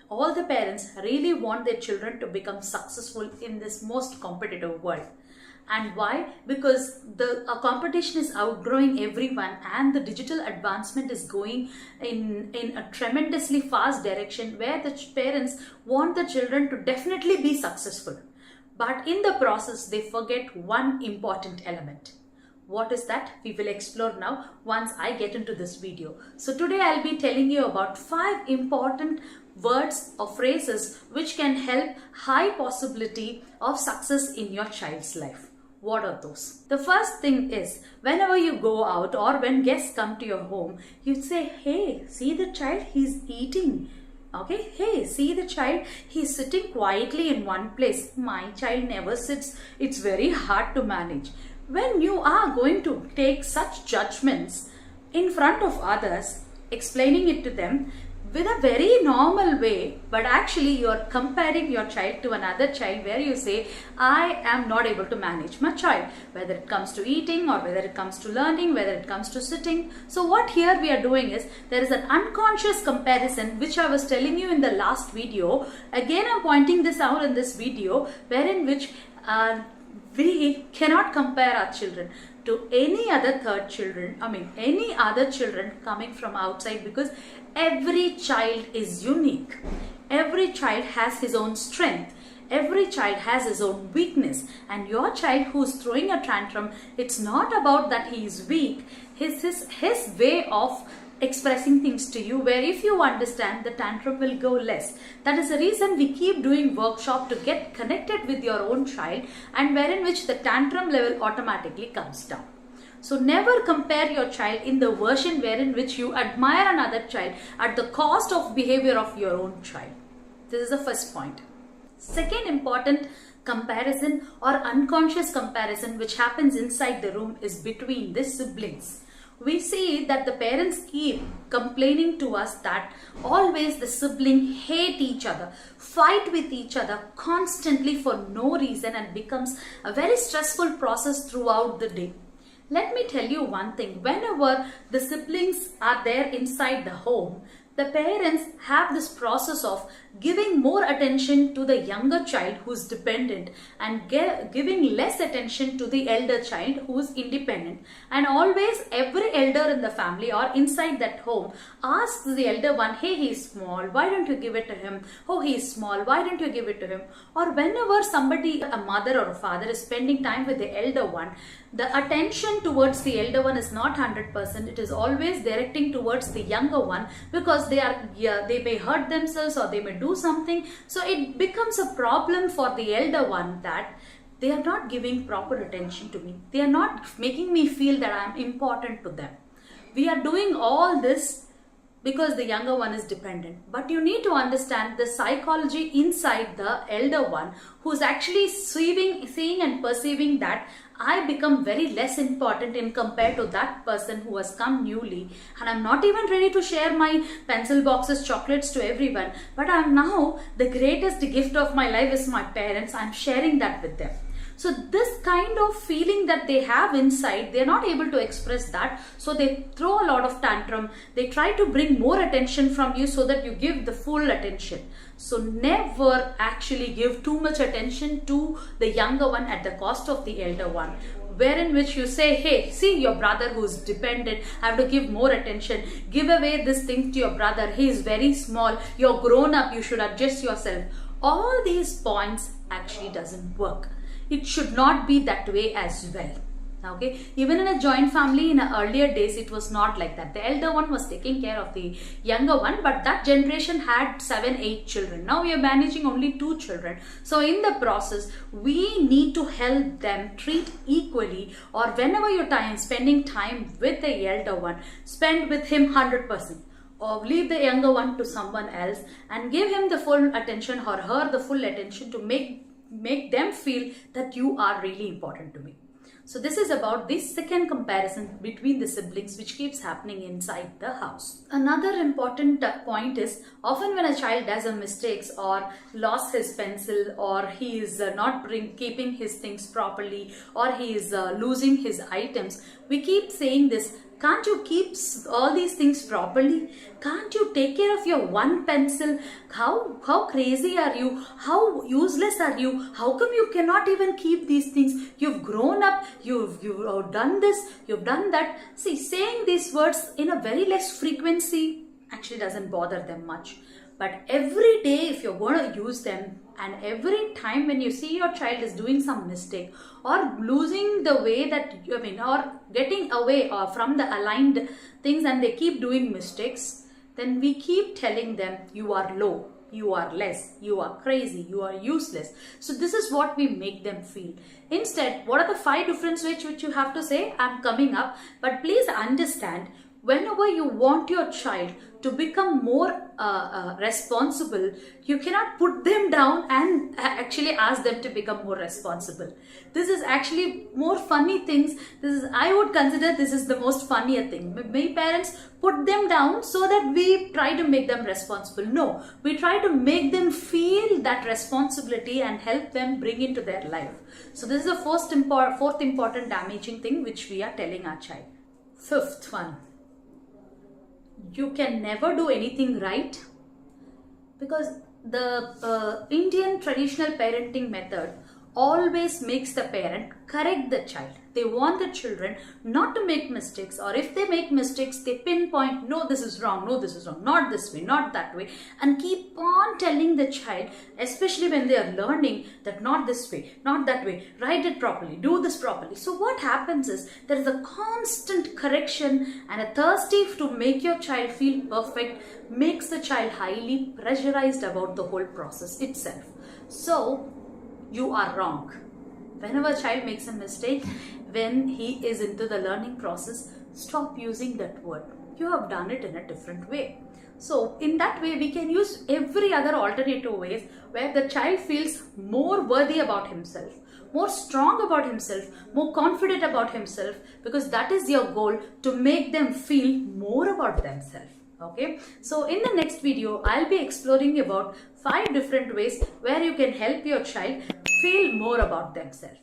All the parents really want their children to become successful in this most competitive world. And why? Because the competition is outgrowing everyone, and the digital advancement is going in a tremendously fast direction where the parents want the children to definitely be successful. But in the process, they forget one important element. What is that? We will explore now once I get into this video. So today I'll be telling you about 5 important words or phrases which can help high possibility of success in your child's life. What are those? The first thing is, whenever you go out or when guests come to your home, you'd say, hey, see the child, he's eating. Okay, hey, see the child, he's sitting quietly in one place. My child never sits. It's very hard to manage. When you are going to take such judgments in front of others, explaining it to them with a very normal way, but actually you're comparing your child to another child where you say, I am not able to manage my child, whether it comes to eating or whether it comes to learning, whether it comes to sitting. So what here we are doing is, there is an unconscious comparison which I was telling you in the last video. Again, I'm pointing this out in this video, wherein which we cannot compare our children to any other any other children coming from outside, because every child is unique. Every child has his own strength. Every child has his own weakness. And your child who's throwing a tantrum, it's not about that he is weak. His way of expressing things to you, where if you understand, the tantrum will go less. That is the reason we keep doing workshop to get connected with your own child, and wherein which the tantrum level automatically comes down. So never compare your child in the version wherein which you admire another child at the cost of behavior of your own child. This is the first point. Second important comparison or unconscious comparison which happens inside the room is between the siblings. We see that the parents keep complaining to us that always the siblings hate each other, fight with each other constantly for no reason, and becomes a very stressful process throughout the day. Let me tell you one thing, whenever the siblings are there inside the home, the parents have this process of giving more attention to the younger child who's dependent, and giving less attention to the elder child who's independent. And always every elder in the family or inside that home asks the elder one, hey, he's small, why don't you give it to him? Oh, he's small, why don't you give it to him? Or whenever somebody, a mother or a father, is spending time with the elder one, the attention towards the elder one is not 100%. It is always directing towards the younger one, because they may hurt themselves or they may do something. So it becomes a problem for the elder one that they are not giving proper attention to me. They are not making me feel that I am important to them. We are doing all this because the younger one is dependent. But you need to understand the psychology inside the elder one, who's actually seeing and perceiving that I become very less important in compared to that person who has come newly, and I'm not even ready to share my pencil boxes, chocolates to everyone, but I'm now, the greatest gift of my life is my parents. I'm sharing that with them. So this kind of feeling that they have inside, they're not able to express that. So they throw a lot of tantrum. They try to bring more attention from you so that you give the full attention. So never actually give too much attention to the younger one at the cost of the elder one, wherein which you say, hey, see your brother who's dependent, I have to give more attention. Give away this thing to your brother. He is very small. You're grown up. You should adjust yourself. All these points actually doesn't work. It should not be that way as well. Okay, even in a joint family in the earlier days, it was not like that. The elder one was taking care of the younger one, but that generation had 7-8 children. Now we are managing only 2 children. So in the process, we need to help them treat equally, or whenever you're spending time with the elder one, spend with him 100%. Or leave the younger one to someone else and give him the full attention or her the full attention to make them feel that you are really important to me. So this is about this second comparison between the siblings which keeps happening inside the house. Another important point is, often when a child does a mistakes or lost his pencil, or he is not keeping his things properly, or he is losing his items, we keep saying this, Can't you keep all these things properly? Can't you take care of your one pencil? How crazy are you? How useless are you? How come you cannot even keep these things? You've grown up, you've done this, you've done that. See, saying these words in a very less frequency actually doesn't bother them much. But every day, if you're going to use them, and every time when you see your child is doing some mistake or losing the way that or getting away or from the aligned things, and they keep doing mistakes, then we keep telling them, you are low, you are less, you are crazy, you are useless. So this is what we make them feel. Instead, what are the 5 different ways which you have to say? I'm coming up, but please understand, whenever you want your child to become more responsible, you cannot put them down and actually ask them to become more responsible. This is actually more funny things. I would consider this is the most funnier thing. Many parents put them down so that we try to make them responsible. No, we try to make them feel that responsibility and help them bring into their life. So this is the fourth important damaging thing which we are telling our child. 5th one. You can never do anything right, because the Indian traditional parenting method always makes the parent correct the child. They want the children not to make mistakes, or if they make mistakes, they pinpoint, no, this is wrong, no, this is wrong, not this way, not that way, and keep on telling the child, especially when they are learning, that not this way, not that way, write it properly, do this properly. So what happens is, there is a constant correction, and a thirsty to make your child feel perfect makes the child highly pressurized about the whole process itself. So you are wrong. Whenever a child makes a mistake, when he is into the learning process, stop using that word. You have done it in a different way. So in that way, we can use every other alternative ways where the child feels more worthy about himself, more strong about himself, more confident about himself, because that is your goal, to make them feel more about themselves. Okay, so in the next video, I'll be exploring about 5 different ways where you can help your child feel more about themselves.